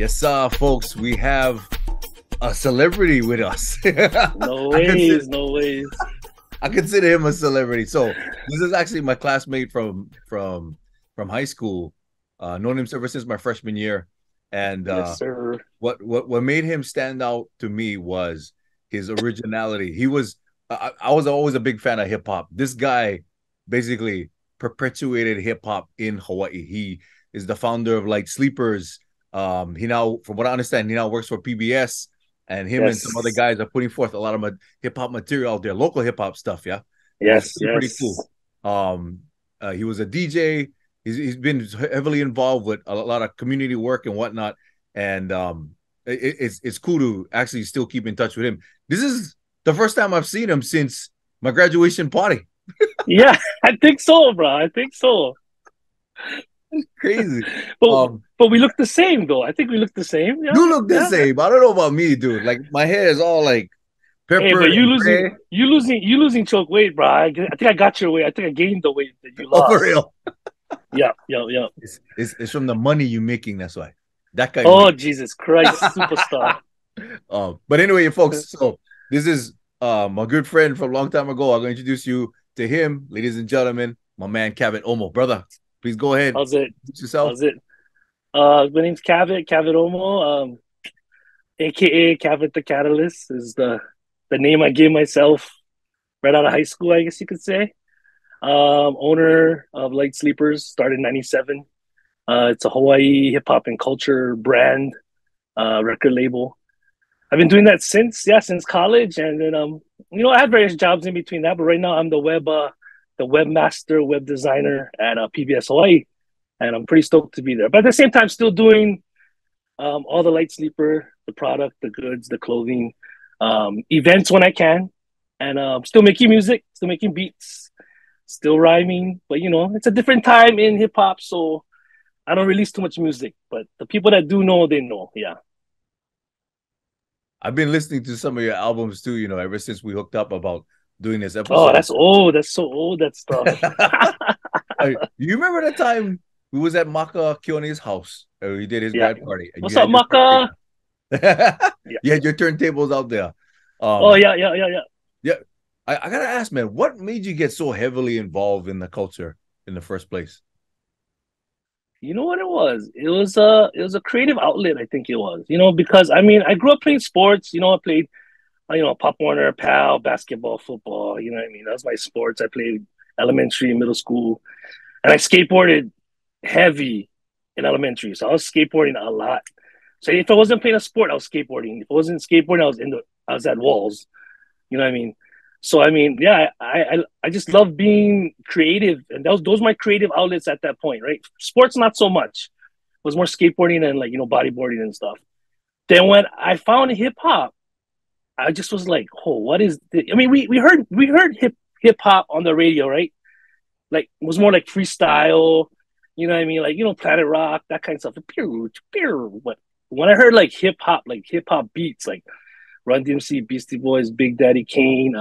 Yes, folks, we have a celebrity with us. No ways, no ways. I consider him a celebrity. So this is actually my classmate from high school. Known him ever since my freshman year. And Yes, sir. what made him stand out to me was his originality. I was always a big fan of hip hop. This guy basically perpetuated hip hop in Hawaii. He is the founder of like Sleepers. He now, from what I understand, he now works for PBS, and him and some other Yes. guys are putting forth a lot of hip hop material out there, local hip hop stuff. Yeah, which is Yes, pretty cool. yes. He was a DJ. He's been heavily involved with a lot of community work and whatnot, and it's cool to actually still keep in touch with him. This is the first time I've seen him since my graduation party. Yeah, I think so, bro. I think so. Crazy. But but we look the same though. I think we look the same. Yeah. You look the Yeah. same. I don't know about me, dude. Like my hair is all like Hey, pepper but and gray. you losing choke weight, bro. I think I got your weight. I think I gained the weight that you Oh, for lost. real. Yeah, yeah, yeah. It's from the money you're making. That's why. That guy. Oh, Jesus Christ, superstar. But anyway, folks. So this is my good friend from a long time ago. I'm gonna introduce you to him, ladies and gentlemen. My man Kavet Omo, brother. Please go ahead. How's it? Introduce yourself. How's it? My name's Kavet Omo. AKA Kavet the Catalyst is the name I gave myself right out of high school, I guess you could say. Owner of Light Sleepers, started in '97. It's a Hawaii hip hop and culture brand, record label. I've been doing that since college, and then I had various jobs in between that, but right now I'm the webmaster, web designer at PBS Hawaii, and I'm pretty stoked to be there. But at the same time, still doing all the Light Sleeper, the product, the goods, the clothing, events when I can, and still making music, still making beats, still rhyming. But it's a different time in hip hop, so I don't release too much music. But the people that do know, they know. Yeah. I've been listening to some of your albums too. Ever since we hooked up about doing this Oh, episode. that's old. That's so old. That stuff. You remember the time we was at Maka Kione's house? He did his Yeah. grad party. And What's up, Maka? Yeah. You had your turntables out there. Oh yeah, yeah, yeah, yeah. Yeah. I gotta ask, man, what made you get so heavily involved in the culture in the first place? You know what it was? It was a creative outlet. I think it was. Because I grew up playing sports. I played Pop Warner, PAL, basketball, football. You know what I mean? That was my sports. I played elementary and middle school, and I skateboarded heavy in elementary. So I was skateboarding a lot. So if I wasn't playing a sport, I was skateboarding. If I wasn't skateboarding, I was at walls. You know what I mean? So yeah, I just love being creative, and those were my creative outlets at that point, right? Sports not so much. It was more skateboarding and bodyboarding and stuff. Then when I found hip hop, I just was like, oh, what is this? I mean, we heard hip hop on the radio, right? Like it was more like freestyle, you know what I mean? Like, Planet Rock, that kind of stuff. But when I heard like hip hop beats, like Run DMC, Beastie Boys, Big Daddy Kane.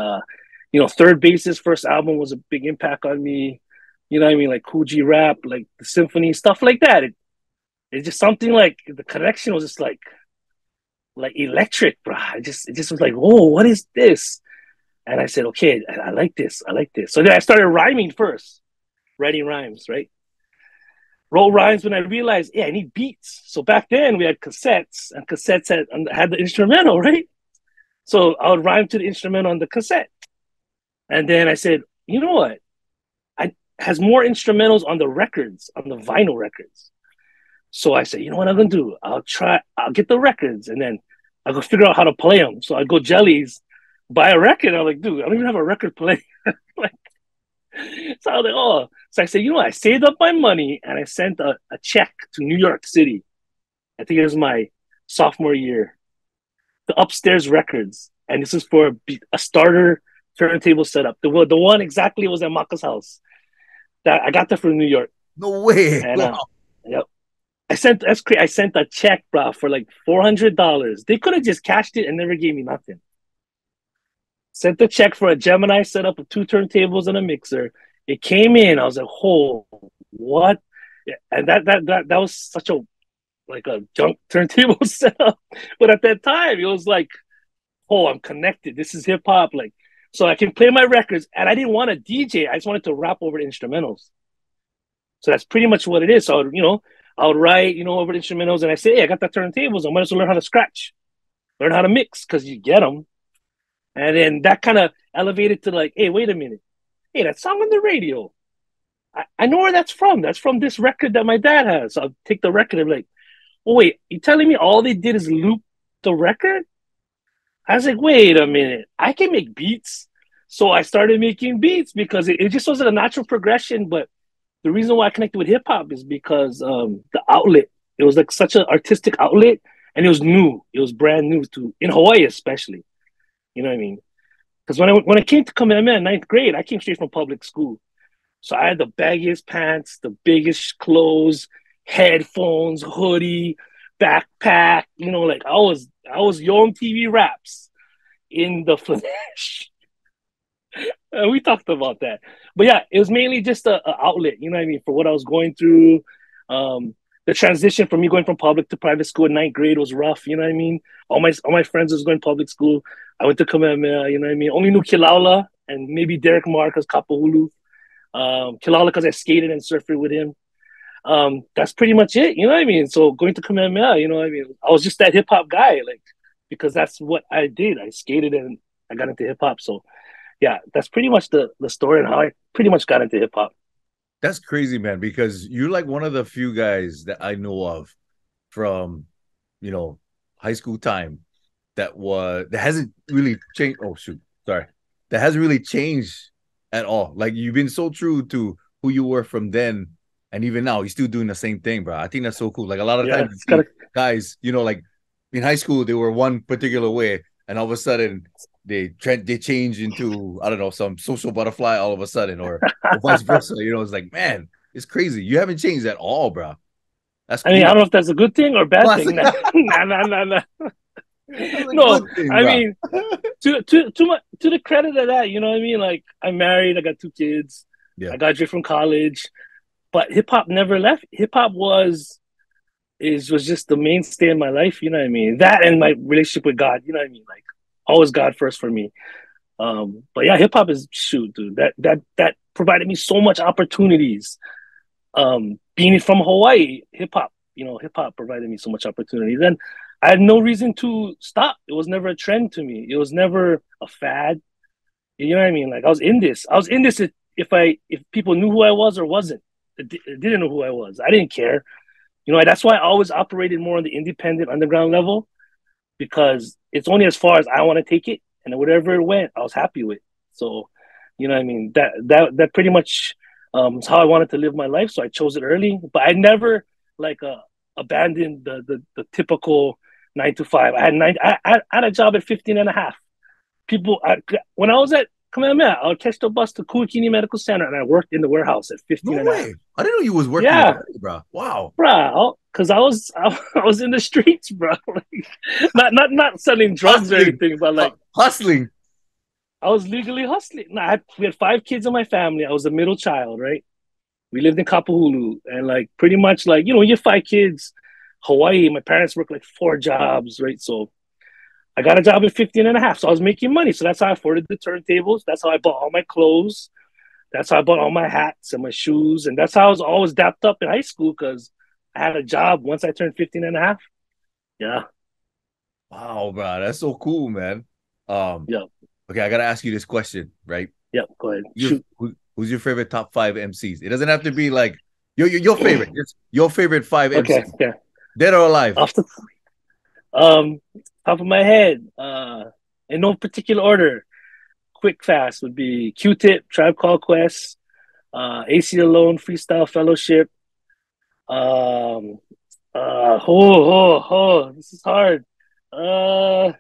Third Base's first album was a big impact on me. You know what I mean? Like Coogee Rap, like the symphony, stuff like that. It's just something like the connection was just like electric, bro. It just was like, oh, what is this? And I said, okay, I like this. I like this. So then I started rhyming first, writing rhymes, right? Wrote rhymes when I realized, yeah, I need beats. So back then we had cassettes, and cassettes had the instrumental, right? So I would rhyme to the instrumental on the cassette. And then I said, you know what? I has more instrumentals on the records, on the vinyl records. So I said, you know what I'm gonna do? I'll get the records, and then I'll go figure out how to play them. So I go Jellies, buy a record. I'm like, dude, I don't even have a record player. Like, so I was like, oh. So I said, you know what? I saved up my money and I sent a check to New York City. I think it was my sophomore year. The Upstairs Records, and this is for a starter turntable setup. The one exactly was at Maka's house. That I got that from New York. No way. And yep. I sent a check, bro, for like $400. They could have just cashed it and never gave me nothing. Sent the check for a Gemini setup of 2 turntables and a mixer. It came in. I was like, oh, what? And that was such a like a junk turntable setup. But at that time, it was like, oh, I'm connected. This is hip hop. Like, so I can play my records, and I didn't want to DJ. I just wanted to rap over the instrumentals. So that's pretty much what it is. So I would write, over the instrumentals, and I say, hey, I got the turntables. I might as well learn how to scratch, learn how to mix, because you get them. And then that kind of elevated to like, hey, wait a minute, hey, that song on the radio, I know where that's from. That's from this record that my dad has. So I'll take the record and be like, oh wait, you telling me all they did is loop the record? I was like, wait a minute, I can make beats. So I started making beats because it just wasn't a natural progression. But the reason why I connected with hip hop is because the outlet. It was like such an artistic outlet, and it was new. It was brand new to in Hawaii, especially. You know what I mean? Because when I came to Kamehameha in ninth grade, I came straight from public school, so I had the baggiest pants, the biggest clothes, headphones, hoodie, backpack. Like I was Young TV Raps in the flesh. We talked about that, but yeah, it was mainly just a outlet. You know what I mean, for what I was going through. The transition from me going from public to private school in ninth grade was rough. You know what I mean. All my friends was going public school. I went to Kamehameha. You know what I mean. Only knew Kilaula and maybe Derek Marcus Kapahulu. Kilaula because I skated and surfed with him. That's pretty much it. You know what I mean. So going to Kamehameha, you know what I mean. I was just that hip hop guy, like because that's what I did. I skated and I got into hip hop. So yeah, that's pretty much the story and how I pretty much got into hip hop. That's crazy, man, because you're like one of the few guys that I know of from, you know, high school time that hasn't really changed. Oh shoot, sorry. That hasn't really changed at all. Like you've been so true to who you were from then and even now, you're still doing the same thing, bro. I think that's so cool. Like a lot of Yeah, times it's you see gotta. guys, like in high school they were one particular way, and all of a sudden they change into I don't know some social butterfly all of a sudden, or vice versa. It's like man, it's crazy. You haven't changed at all, bro. That's I mean, I cool. don't know if that's a good thing or bad That's thing. Nah, nah, nah, nah. a No, good thing, I bro. mean, to the credit of that, you know what I mean? Like, I'm married, I got two kids, Yeah, I graduated from college, but hip hop never left. Hip hop was just the mainstay in my life. You know what I mean? That and my relationship with God. You know what I mean? Like, always God first for me. But yeah, hip hop is shoot, dude. That provided me so much opportunities. Being from Hawaii, hip hop provided me so much opportunity. Then I had no reason to stop. It was never a trend to me. It was never a fad. You know what I mean? Like I was in this. I was in this if people knew who I was or wasn't. It didn't know who I was. I didn't care. That's why I always operated more on the independent underground level because it's only as far as I want to take it, and whatever it went, I was happy with. So, you know what I mean? That pretty much is how I wanted to live my life. So I chose it early, but I never like abandoned the typical 9 to 5. I had a job at 15 and a half. When I was at Kamehameha, I would catch the bus to Kuakini Medical Center, and I worked in the warehouse at 15 no and a half. way. I didn't know you was working Yeah, already, bro. Wow. bro, because I was in the streets, bro. Like, not selling drugs or Hustling. anything, but like Hustling. I was legally hustling. We had 5 kids in my family. I was the middle child, right? We lived in Kapahulu, and like pretty much like you have 5 kids. Hawaii, my parents worked like 4 jobs, right? So I got a job at 15 and a half. So I was making money. So that's how I afforded the turntables. That's how I bought all my clothes. That's how I bought all my hats and my shoes. And that's how I was always dapped up in high school because I had a job once I turned 15 and a half. Yeah. Wow, bro. That's so cool, man. Um, Yep. okay, I gotta ask you this question, right? Yep. Go ahead. Your Shoot. who's your favorite top 5 MCs? It doesn't have to be like your favorite. It's your favorite 5 MCs, Okay. Okay. dead or alive. Off the um top of my head, in no particular order. Quick fast would be Q-Tip, Tribe Called Quest, AC Alone, Freestyle Fellowship. Um, this is hard. Uh,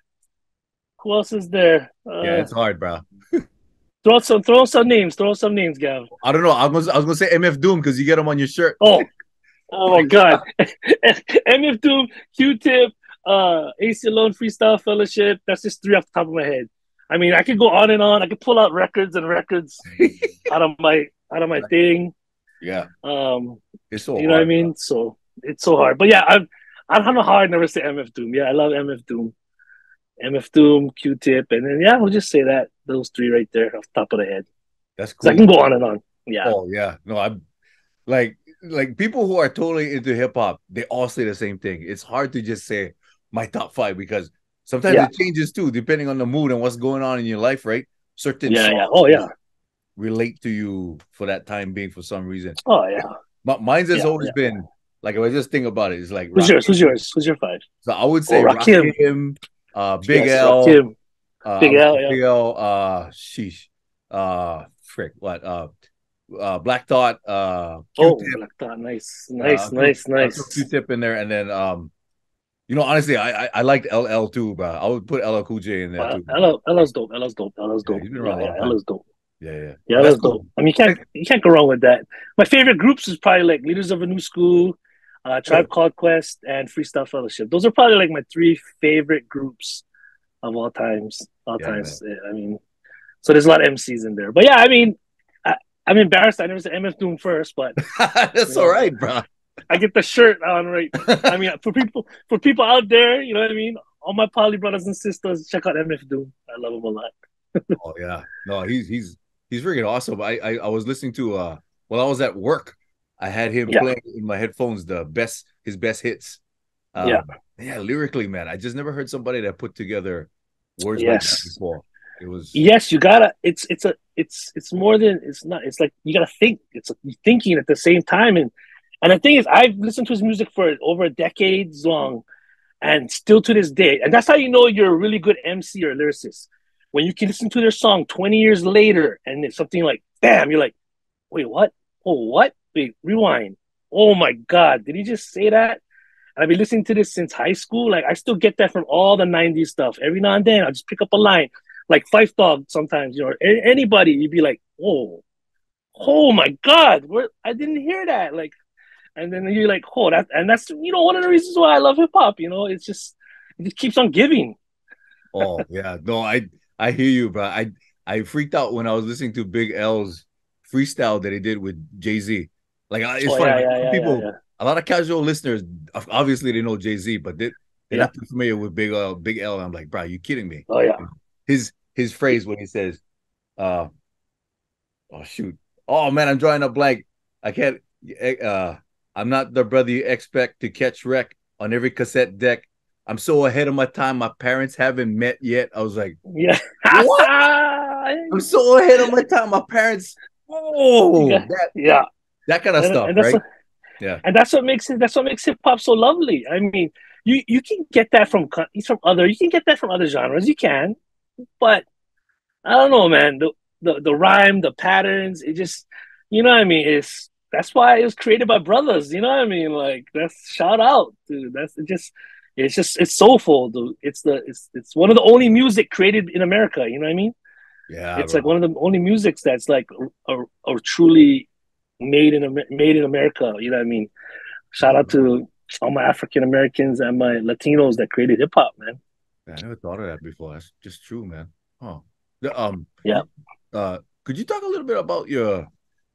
who else is there? Yeah, it's hard, bro. Throw some names. Throw some names, Gav. I don't know. I was gonna say MF Doom because you get him on your shirt. Oh God. MF Doom, Q-Tip, AC Alone, Freestyle Fellowship. That's just 3 off the top of my head. I mean, I could go on and on. I could pull out records and records out of my thing. Yeah, Um, it's so you know what I hard, bro. mean? So it's so hard. But yeah, I don't know how I never say MF Doom. Yeah, I love MF Doom. MF Doom, Q-Tip, and then yeah, we'll just say that those three right there off the top of the head. That's So I cool. can go on and on. Yeah, Oh yeah, no, I'm like people who are totally into hip hop. They all say the same thing. It's hard to just say my top five because sometimes yeah, it changes too, depending on the mood and what's going on in your life, right? Certain yeah, yeah. songs Oh just yeah, relate to you for that time being for some reason. oh yeah, Mine's has yeah, always yeah. been like if I just think about it, it's like Who's yours? Who's Rakim. yours? Who's your five? So I would Oh, say Rakim. Rakim, Big Yes, L, Rakim. I Big would say L. Yeah. Big L, sheesh, frick, what, Black Thought, Oh, Q-Tip, Black Thought. Nice, nice, throw, nice, throw nice. Q-Tip in there, and then honestly, I liked LL too, bro. I would put LL Cool J in there too. LL's dope. LL's dope. LL's Yeah, dope. he's been Yeah, around a yeah. long time. LL's dope. Yeah, yeah. Yeah, But that's LL's cool. dope. I mean, you can't go wrong with that. My favorite groups is probably like Leaders of a New School, Tribe Oh, Called Quest, and Freestyle Fellowship. Those are probably like my three favorite groups of all times. All yeah, man. times. I mean, so there's a lot of MCs in there. But yeah, I mean, I'm embarrassed. I never said MF Doom first, but you That's all know, right, bro. I get the shirt on right. I mean, for people out there, you know what I mean. All my poly brothers and sisters, check out MF Doom. I love him a lot. Oh yeah, no, he's freaking awesome. I was listening to while I was at work, I had him Yeah, playing in my headphones his best hits. yeah, Yeah, lyrically, man, I just never heard somebody that put together words like that yes, before. It was yes. You gotta. It's more than it's not. It's like you gotta think. It's like thinking at the same time, and the thing is, I've listened to his music for over a decade long, and still to this day, and that's how you know you're a really good MC or lyricist when you can listen to their song 20 years later, and it's something like, damn, you're like, wait, what? Oh, what? Wait, rewind. Oh my God, did he just say that? And I've been listening to this since high school. Like I still get that from all the '90s stuff. Every now and then, I'll just pick up a line, like Fife Dog. Sometimes, anybody, you'd be like, oh my God, I didn't hear that. Like, and then you're like, oh, that's one of the reasons why I love hip hop. It just keeps on giving. oh yeah, no, I hear you, bro. I freaked out when I was listening to Big L's freestyle that he did with Jay-Z. Like it's Oh funny, yeah, like yeah, yeah, yeah, people, yeah, a lot of casual listeners, obviously they know Jay-Z, but they're yeah. not too familiar with Big L. I'm like, bro, you kidding me? Oh yeah, His phrase when he says, uh, oh shoot, oh man, I'm drawing a blank. I can't. Uh, I'm not the brother you expect to catch wreck on every cassette deck. I'm so ahead of my time. My parents haven't met yet. I was like, yeah. what? I'm so ahead of my time. My parents, You oh, got, yeah, that kind of and, stuff, and that's right? Yeah, and that's what makes hip hop so lovely. I mean, you can get that you can get that from other genres. You can, but I don't know, man. The rhyme, the patterns, it just what I mean. That's why it was created by brothers. You know what I mean? Like that's shout out, dude. It's soulful, dude. It's one of the only music created in America. You know what I mean? yeah, It's like bro. one of the only musics that's like a truly made in America. You know what I mean? Shout out to all my African Americans and my Latinos that created hip hop, man. I never thought of that before. That's just true, man. Huh. Yeah, Could you talk a little bit about your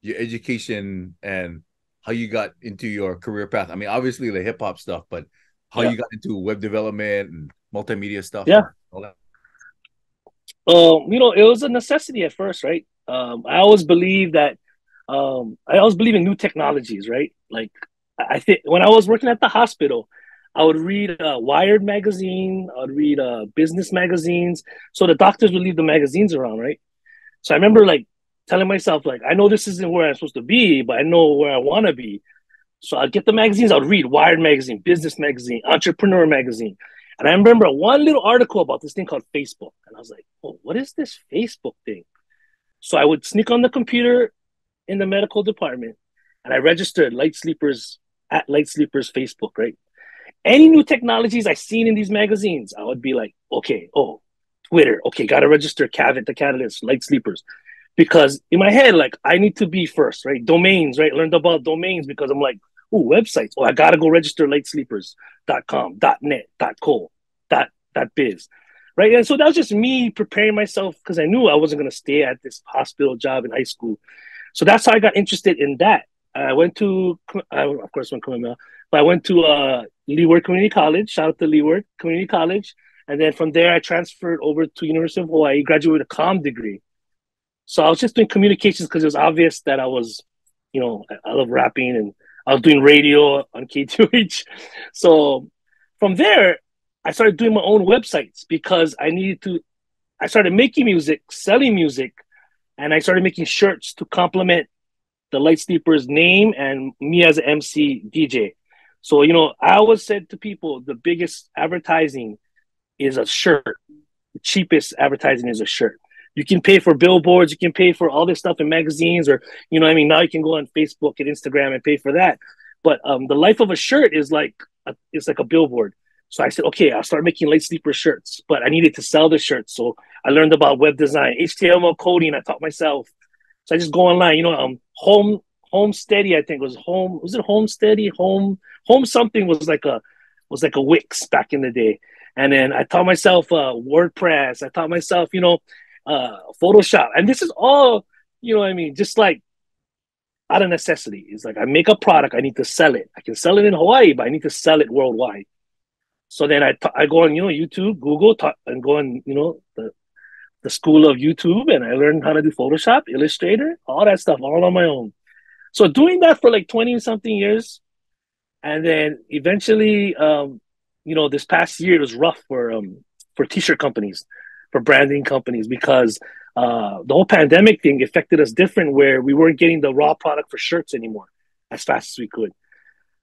education and how you got into your career path? I mean, obviously the hip hop stuff, but how yeah, you got into web development and multimedia stuff yeah. and all that. It was a necessity at first, right? I always believe in new technologies, right? Like I think when I was working at the hospital, I would read Wired magazine, I would read business magazines. So the doctors would leave the magazines around, right? So I remember like telling myself, like, I know this isn't where I'm supposed to be, but I know where I want to be. So I'd get the magazines, I'd read Wired magazine, business magazine, entrepreneur magazine. And I remember one little article about this thing called Facebook. And I was like, oh, what is this Facebook thing? So I would sneak on the computer in the medical department and I registered Light Sleepers at Light Sleepers Facebook, right? Any new technologies I seen in these magazines, I would be like, okay, oh, Twitter, okay, gotta register Kavet, the Catalyst, Light Sleepers. Because in my head, like I need to be first, right? Domains, right? Learned about domains because I'm like, oh, websites. Oh, I gotta go register lightsleepers.com, .net, .co, .biz. Right. And so that was just me preparing myself because I knew I wasn't gonna stay at this hospital job in high school. So that's how I got interested in that. I went to, I, of course, went Kamehameha, but I went to Leeward Community College. Shout out to Leeward Community College. And then from there, I transferred over to University of Hawaii, graduated with a comm degree. So I was just doing communications because it was obvious that I was, I love rapping and I was doing radio on K2H. So from there, I started doing my own websites because I started making music, selling music, and I started making shirts to complement the Light Sleeper's name and me as an MC DJ. So, I always said to people the biggest advertising is a shirt. The cheapest advertising is a shirt. You can pay for billboards, you can pay for all this stuff in magazines, or what I mean. Now you can go on Facebook and Instagram and pay for that. But the life of a shirt is like it's like a billboard. So I said, okay, I'll start making Light Sleeper shirts, but I needed to sell the shirts. So I learned about web design, HTML coding. I taught myself. So I just go online, Home Steady, I think was it Home Steady? Home something was like a Wix back in the day. And then I taught myself WordPress. I taught myself, Photoshop. And this is all, what I mean, just like out of necessity. It's like I make a product, I need to sell it. I can sell it in Hawaii, but I need to sell it worldwide. So then I go on, YouTube, Google, and go on, the school of YouTube, and I learned how to do Photoshop, Illustrator, all that stuff, all on my own. So doing that for like 20 something years, and then eventually, this past year it was rough for t-shirt companies, for branding companies, because the whole pandemic thing affected us different, where we weren't getting the raw product for shirts anymore as fast as we could.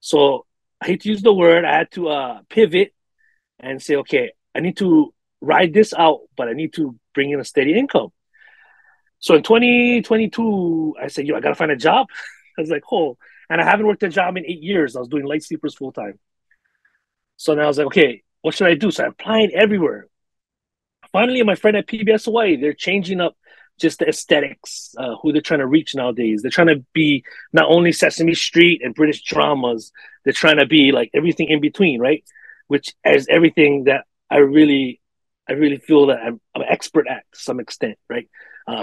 So I hate to use the word, I had to pivot and say, okay, I need to ride this out, but I need to bring in a steady income. So in 2022, I said, I got to find a job. I was like, oh, and I haven't worked a job in 8 years. I was doing Light Sleepers full time. So now I was like, okay, what should I do? So I applied everywhere. Finally, my friend at PBS Hawaii, they're changing up just the aesthetics, who they're trying to reach nowadays. They're trying to be not only Sesame Street and British dramas, they're trying to be like everything in between, right? Which is everything that I really feel that I'm an expert at to some extent, right?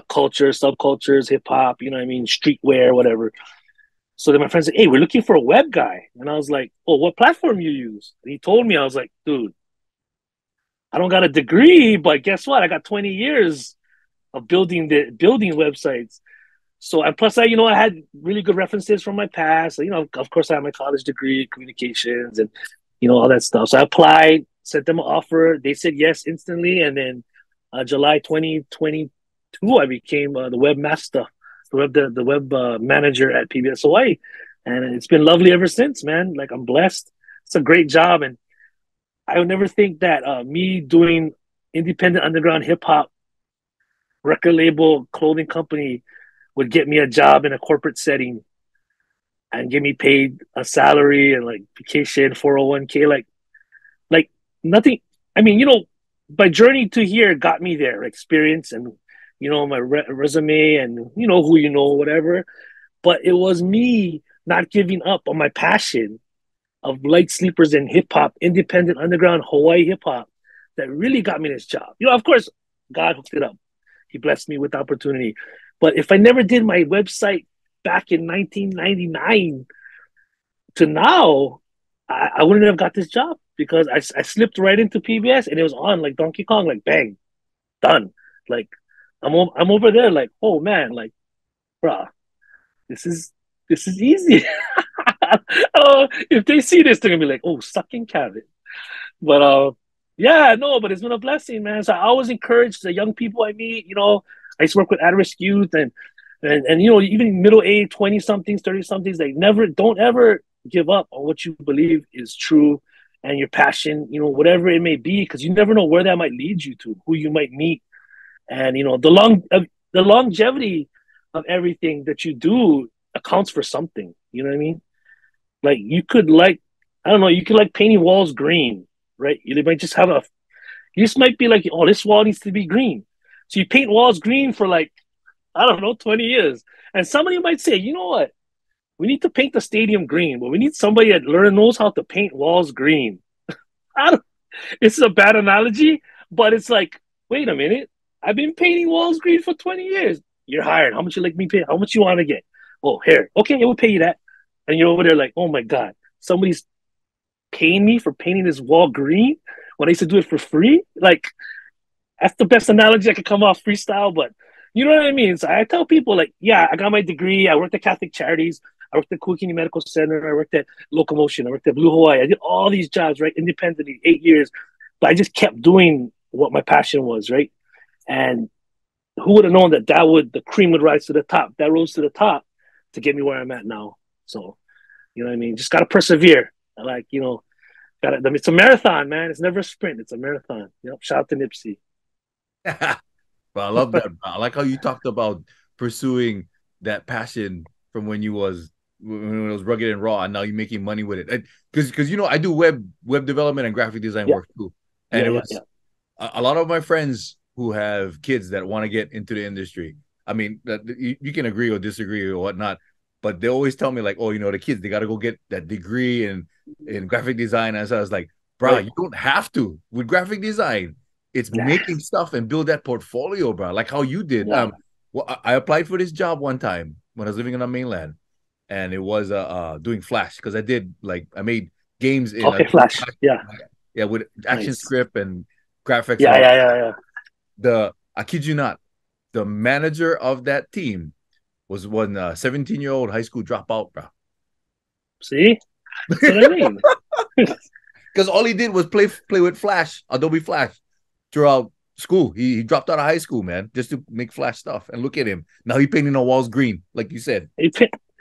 Culture, subcultures, hip hop, you know what I mean, streetwear, whatever. So then my friend said, "Hey, we're looking for a web guy," and I was like, "Oh, what platform you use?" And he told me, I was like, "Dude, I don't got a degree, but guess what? I got 20 years of building websites." So and plus, I had really good references from my past. Of course, I have my college degree, communications, and all that stuff. So I applied, sent them an offer. They said yes instantly, and then July 2022, I became the webmaster, the web manager at PBS Hawaii, and it's been lovely ever since, man. Like I'm blessed. It's a great job, and I would never think that me doing independent underground hip hop record label clothing company would get me a job in a corporate setting and get me paid a salary and like vacation 401k, like nothing. I mean, my journey to here got me there, experience and my resume and who whatever. But it was me not giving up on my passion of Light Sleepers and hip hop, independent underground Hawaii hip hop, that really got me this job. Of course, God hooked it up. He blessed me with the opportunity. But if I never did my website back in 1999 to now, I wouldn't have got this job, because I slipped right into PBS and it was on like Donkey Kong, like bang, done. Like I'm over there, like, oh man, like, bruh, this is easy. If they see this, they're gonna be like, oh, sucking Kavet. But yeah, no, but it's been a blessing, man. So I always encourage the young people I meet. I used to work with at-risk youth and even middle age, 20 somethings, 30 somethings. Like don't ever give up on what you believe is true and your passion. Whatever it may be, because you never know where that might lead you to, who you might meet, and the longevity of everything that you do accounts for something. You know what I mean? Like you could I don't know, you could like painting walls green, right? You might just have you just might be like, oh, this wall needs to be green. So you paint walls green for like, I don't know, 20 years. And somebody might say, you know what? We need to paint the stadium green, but we need somebody that knows how to paint walls green. I don't, it's a bad analogy, but it's like, wait a minute. I've been painting walls green for 20 years. You're hired. How much you like me pay? How much you want to get? Oh, here, okay, we'll pay you that. And you're over there like, oh my god, somebody's paying me for painting this wall green when I used to do it for free. Like that's the best analogy I could come off freestyle, but you know what I mean? So I tell people like, yeah, I got my degree. I worked at Catholic Charities. I worked at Kukini Medical Center. I worked at Locomotion. I worked at Blue Hawaii. I did all these jobs, right? Independently, 8 years. But I just kept doing what my passion was, right? And who would have known that the cream would rise to the top, that rose to the top to get me where I'm at now. So, you know what I mean? Just got to persevere. Like, it's a marathon, man. It's never a sprint. It's a marathon. Shout out to Nipsey. But I love that. I like how you talked about pursuing that passion from when it was rugged and raw, and now you're making money with it. Because I do web development and graphic design Yeah, work too, and yeah, it yeah, was yeah. a lot of my friends who have kids that want to get into the industry. I mean, you can agree or disagree or whatnot, but they always tell me like, oh, the kids they got to go get that degree in graphic design. And so I was like, bro, Right. you don't have to with graphic design. It's Yeah, making stuff and build that portfolio, bro. Like how you did. yeah. Well, I applied for this job one time when I was living on the mainland, and it was doing Flash because I made games in Okay, Flash. Flash, Yeah, yeah, with action nice. script and graphics and Yeah, all. yeah, yeah, yeah. I kid you not, the manager of that team was one 17-year-old high school dropout, bro. See, that's what I mean. Because all he did was play with Flash, Adobe Flash, throughout school. He dropped out of high school, man, just to make Flash stuff. And look at him now. He painting the walls green, like you said. He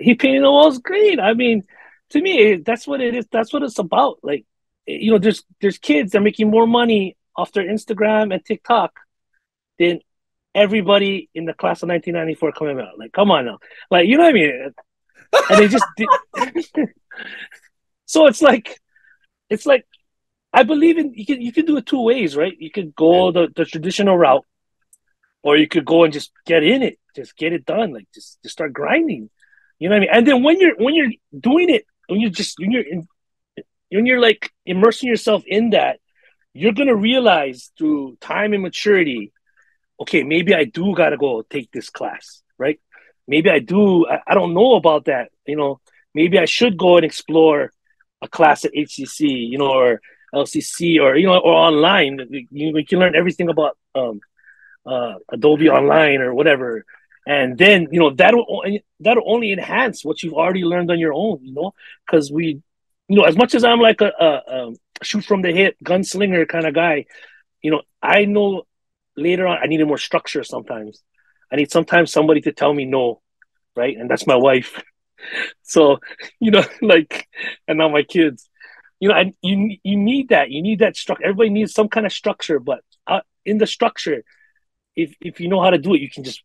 he painted the walls green. I mean, to me, that's what it is. That's what it's about. Like, there's kids that are making more money off their Instagram and TikTok than everybody in the class of 1994 coming out. Like, come on now. Like, you know what I mean? And they just did. So it's like I believe in you can do it two ways, right? You could Yeah. go the traditional route, or you could go and just get in it, just get it done, like just start grinding. You know what I mean? And then when you're doing it, when you're like immersing yourself in that, you're gonna realize through time and maturity, okay, maybe I do gotta go take this class, right? Maybe I do. I don't know about that. Maybe I should go and explore a class at HCC, or LCC, or or online. We can learn everything about Adobe Online or whatever, and then that'll only enhance what you've already learned on your own. Because as much as I'm like a shoot from the hip gunslinger kind of guy, I know later on I needed more structure sometimes. I need sometimes somebody to tell me no, right? And that's my wife. So, like, and now my kids. And you need that. You need that structure. Everybody needs some kind of structure, but in the structure, if you know how to do it, you can just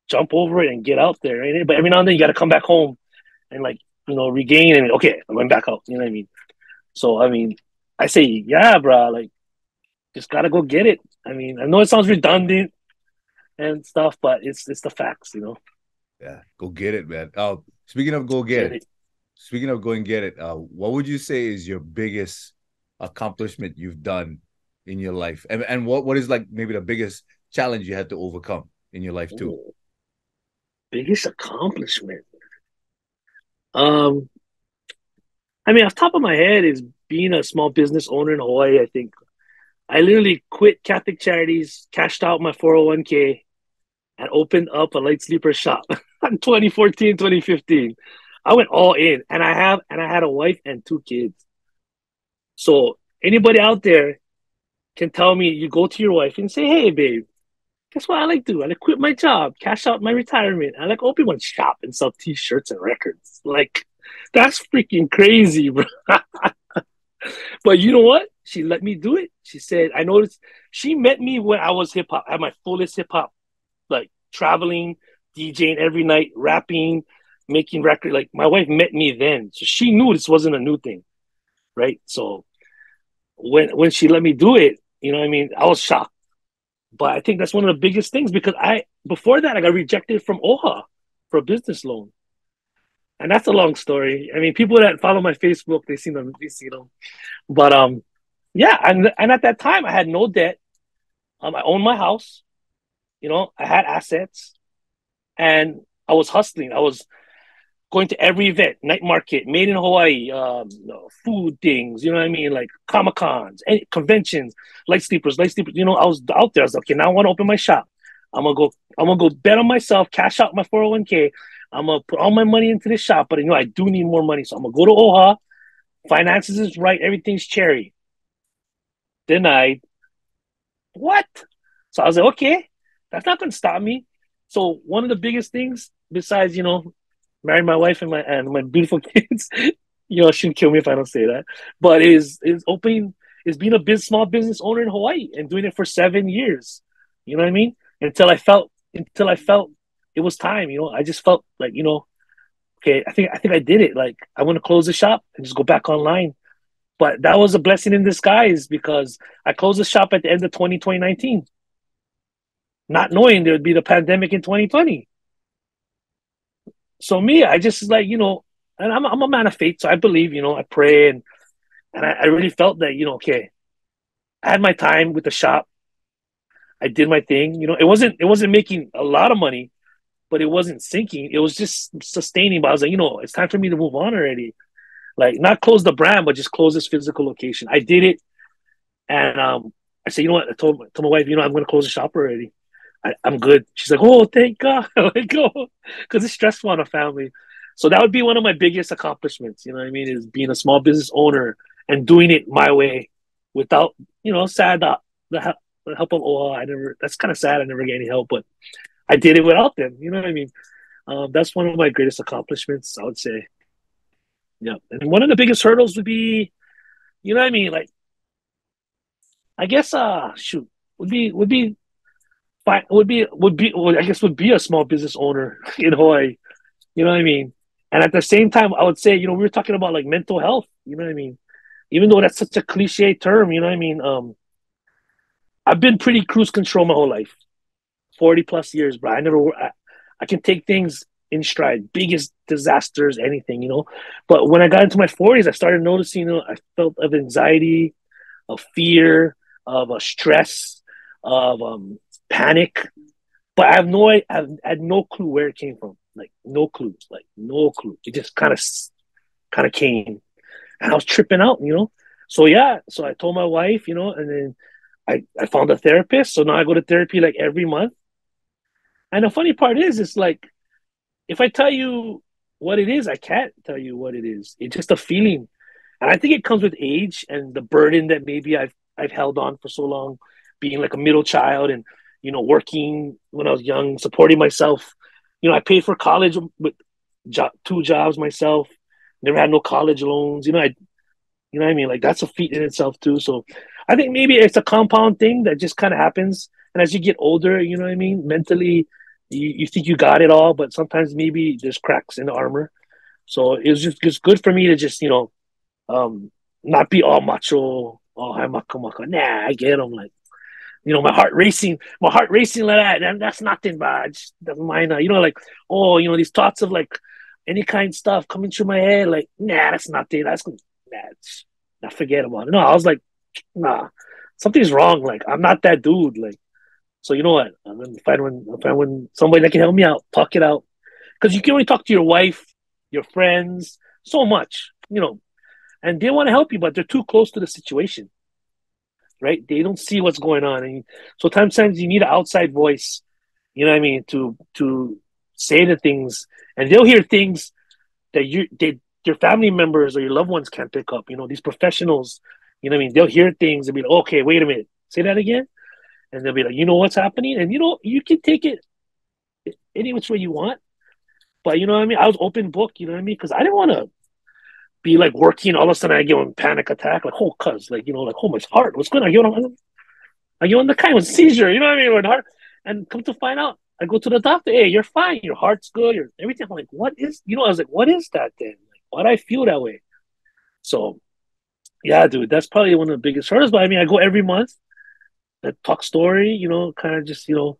jump over it and get out there. Right? But every now and then you got to come back home and like regain and okay, I went back out. You know what I mean? So I mean, I say yeah, bro. Like just gotta go get it. I mean, I know it sounds redundant and stuff, but it's the facts. Yeah, go get it, man. Speaking of go get Get it, it. speaking of go and get it, what would you say is your biggest accomplishment you've done in your life, and what is like maybe the biggest challenge you had to overcome in your life too? Ooh, biggest accomplishment. Um, I mean, off the top of my head is being a small business owner in Hawaii. I think I literally quit Catholic Charities, cashed out my 401k, and opened up a light sleeper shop in 2014, 2015. I went all in, and I had a wife and two kids. So anybody out there can tell me, you go to your wife and say, "Hey, babe, guess what I like to do? I like quit my job, cash out my retirement. I like open one shop and sell T-shirts and records." Like that's freaking crazy, bro. But you know what? She let me do it. She said, I noticed she met me when I was hip hop, at my fullest hip hop, like traveling, DJing every night, rapping, making record. Like my wife met me then. So she knew this wasn't a new thing. Right. So when she let me do it, you know what I mean? I was shocked. But I think that's one of the biggest things because before that I got rejected from OHA for a business loan. And that's a long story. I mean, people that follow my Facebook, they see them. But yeah, and at that time I had no debt. I owned my house. I had assets, and I was hustling. going to every event, night market, made in Hawaii, food things, you know what I mean? Like Comic Cons, conventions, light sleepers. You know, I was out there. I was like, okay, now I want to open my shop. I'm gonna go bet on myself, cash out my 401k. I'm gonna put all my money into this shop, but you know, I do need more money. So I'm gonna go to OHA. Finances is right, everything's cherry. Denied. What? So I was like, okay, that's not gonna stop me. So one of the biggest things, besides, you know, marrying my wife and my beautiful kids, you know, she'll kill me if I don't say that. But is opening is being a small business owner in Hawaii and doing it for 7 years. You know what I mean? Until I felt it was time. You know, I just felt like, you know, okay, I think I did it. Like I want to close the shop and just go back online. But that was a blessing in disguise because I closed the shop at the end of 2019, not knowing there would be the pandemic in 2020. So me, I just like, you know, and I'm a man of faith, so I believe, you know, I pray and I really felt that, you know, okay, I had my time with the shop. I did my thing. You know, it wasn't making a lot of money, but it wasn't sinking. It was just sustaining. But I was like, you know, it's time for me to move on already. Like not close the brand, but just close this physical location. I did it, and I said, you know what? Told my wife, you know, I'm going to close the shop already. I'm good. She's like, oh, thank God. I'm like, oh, because it's stressful on a family. So that would be one of my biggest accomplishments. You know what I mean? Is being a small business owner and doing it my way without, you know, sad the help of OA. I never. That's kind of sad. I never get any help, but I did it without them. You know what I mean? That's one of my greatest accomplishments, I would say. Yeah. And one of the biggest hurdles would be, you know what I mean? Like, I guess, shoot, would be fine. I guess would be a small business owner in Hawaii. You know what I mean? And at the same time, I would say, you know, we were talking about like mental health. You know what I mean? Even though that's such a cliche term, you know what I mean? I've been pretty cruise control my whole life, 40 plus years, bro. I can take things in stride, biggest disasters, anything, you know. But when I got into my 40s, I started noticing, you know, I felt of anxiety, of fear, of stress, of panic. But I had no clue where it came from. Like no clue, like no clue. It just kind of came, and I was tripping out, you know. So yeah, so I told my wife, you know, and then I found a therapist. So now I go to therapy like every month. And the funny part is, it's like if I tell you what it is, I can't tell you what it is. It's just a feeling, and I think it comes with age and the burden that maybe I've held on for so long, being like a middle child and you know working when I was young, supporting myself. You know, I paid for college with two jobs myself. Never had no college loans. You know what I mean? Like that's a feat in itself too. So I think maybe it's a compound thing that just kind of happens. And as you get older, you know what I mean? Mentally, you think you got it all, but sometimes maybe there's cracks in the armor. So it was just good for me to just, you know, not be all macho. Oh, I'm maka maka. Nah, I get them. Like, you know, my heart racing like that. And that's nothing bad. Just doesn't mind. You know, like, oh, you know, these thoughts of like any kind of stuff coming through my head. Like, nah, that's nothing. Nah, forget about it. No, I was like, nah, something's wrong. Like, I'm not that dude. Like, so you know what? I'm gonna find when somebody that can help me out, talk it out. Because you can only talk to your wife, your friends, so much, you know, and they want to help you, but they're too close to the situation, right? They don't see what's going on, and so sometimes you need an outside voice. You know what I mean? To say the things, and they'll hear things that your family members or your loved ones can't pick up. You know, these professionals, you know what I mean? They'll hear things and be like, okay, wait a minute, say that again. And they'll be like, you know what's happening? And you know, you can take it any which way you want. But you know what I mean? I was open book, you know what I mean? Because I didn't want to be like working, all of a sudden I get a panic attack, like, oh, cuz, like, you know, like, oh, my heart, what's going on? I get on the kind of seizure, you know what I mean? With heart. And come to find out, I go to the doctor, hey, you're fine, your heart's good, your everything. I'm like, what is, you know, I was like, what is that then? Like, why do I feel that way? So, yeah, dude, that's probably one of the biggest hurdles. But I mean, I go every month, I talk story, you know, kind of just, you know,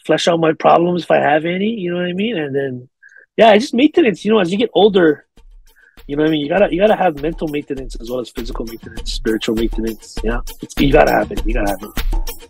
flesh out my problems if I have any, you know what I mean? And then, yeah, I just maintenance, you know, as you get older, you know what I mean? You gotta have mental maintenance as well as physical maintenance, spiritual maintenance. Yeah, you gotta have it. You gotta have it.